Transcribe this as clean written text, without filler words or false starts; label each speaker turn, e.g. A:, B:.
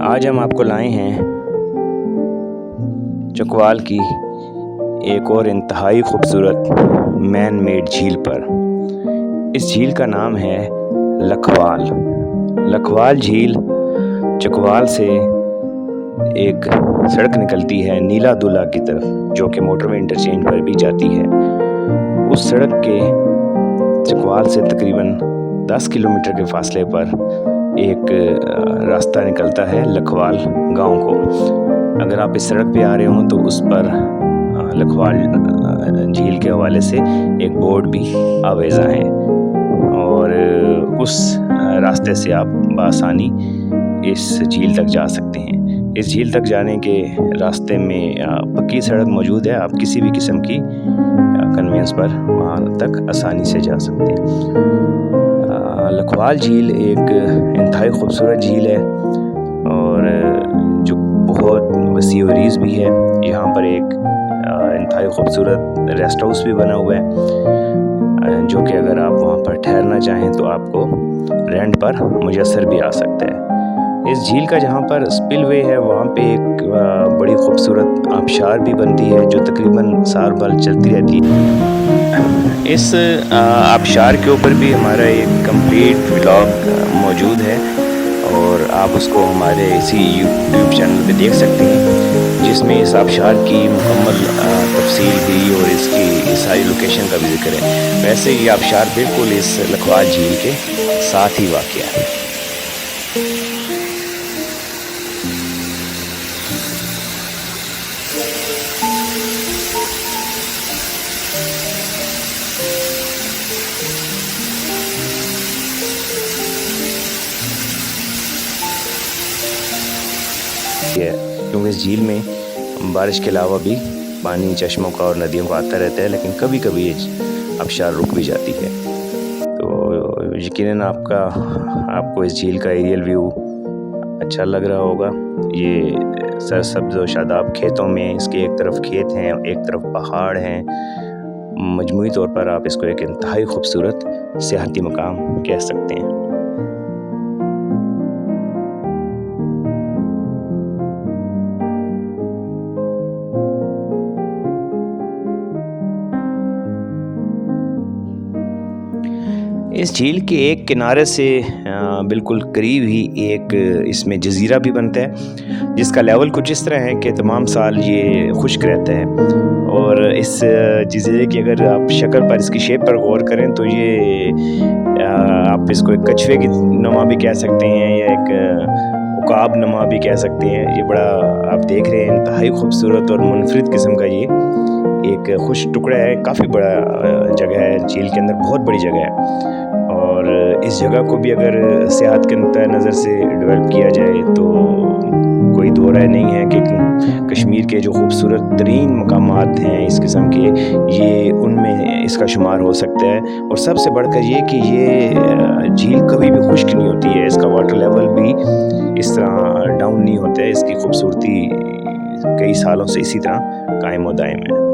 A: आज हम आपको लाए हैं चकवाल की एक और इंतहाई खूबसूरत मैन मेड झील पर। इस झील का नाम है लखवाल। लखवाल झील चकवाल से एक सड़क निकलती है नीला दूल्हा की तरफ, जो कि मोटरवे इंटरचेंज पर भी जाती है। उस सड़क के चकवाल से तकरीबन 10 किलोमीटर के फासले पर एक रास्ता निकलता है लखवाल गांव को। अगर आप इस सड़क पे आ रहे हो तो उस पर लखवाल झील के हवाले से एक बोर्ड भी आवेज़ा है और उस रास्ते से आप बासानी इस झील तक जा सकते हैं। इस झील तक जाने के रास्ते में पक्की सड़क मौजूद है। आप किसी भी किस्म की कन्वेंस पर वहाँ तक आसानी से जा सकते हैं। लखवाल झील एक इंतहाई खूबसूरत झील है और जो बहुत वसी और रीज़ भी है। यहाँ पर एक इंतहाई खूबसूरत रेस्ट हाउस भी बना हुआ है, जो कि अगर आप वहाँ पर ठहरना चाहें तो आपको रेंट पर मुयस्सर भी आ सकता है। इस झील का जहाँ पर स्पिलवे है वहाँ पे एक बड़ी खूबसूरत आबशार भी बनती है, जो तकरीबन साल भर चलती रहती है। इस आबशार के ऊपर भी हमारा एक कंप्लीट व्लॉग मौजूद है और आप उसको हमारे इसी यूट्यूब चैनल पे देख सकते हैं, जिसमें इस आबशार की मुकम्मल तफसील भी और इसकी सारी लोकेशन का भी जिक्र है। वैसे ये आबशार बिल्कुल इस लखवाल झील के साथ ही वाक़या है। क्योंकि इस झील में बारिश के अलावा भी पानी चश्मों का और नदियों का आता रहता है, लेकिन कभी कभी ये आबशार रुक भी जाती है। तो यकीनन आपको इस झील का एरियल व्यू अच्छा लग रहा होगा। ये सरसब्ज़ और शादाब खेतों में, इसके एक तरफ खेत हैं, एक तरफ पहाड़ हैं। मजमूई तौर पर आप इसको एक इंतहाई खूबसूरत सियाहती मकाम कह सकते हैं। इस झील के एक किनारे से बिल्कुल करीब ही एक इसमें जज़ीरा भी बनता है, जिसका लेवल कुछ इस तरह है कि तमाम साल ये खुश्क रहता है। और इस जज़ीरे की अगर आप शक्ल पर, इसकी शेप पर गौर करें तो ये आप इसको एक कछुए की नुमा भी कह सकते हैं या एक उकाब नुमा भी कह सकते हैं। ये बड़ा आप देख रहे हैं इंतहाई खूबसूरत और मुनफरिद किस्म का ये एक खुश टुकड़ा है। काफ़ी बड़ा जगह है, झील के अंदर बहुत बड़ी जगह है और इस जगह को भी अगर सियाहत के नुक्ता नज़र से डेवलप किया जाए तो कोई दो राय नहीं है कि कश्मीर के जो खूबसूरत तरीन मकामात हैं इस किस्म के, ये उनमें इसका शुमार हो सकता है। और सबसे बढ़कर ये कि ये झील कभी भी खुश्क नहीं होती है, इसका वाटर लेवल भी इस तरह डाउन नहीं होता है। इसकी खूबसूरती कई सालों से इसी तरह कायम व दायम है।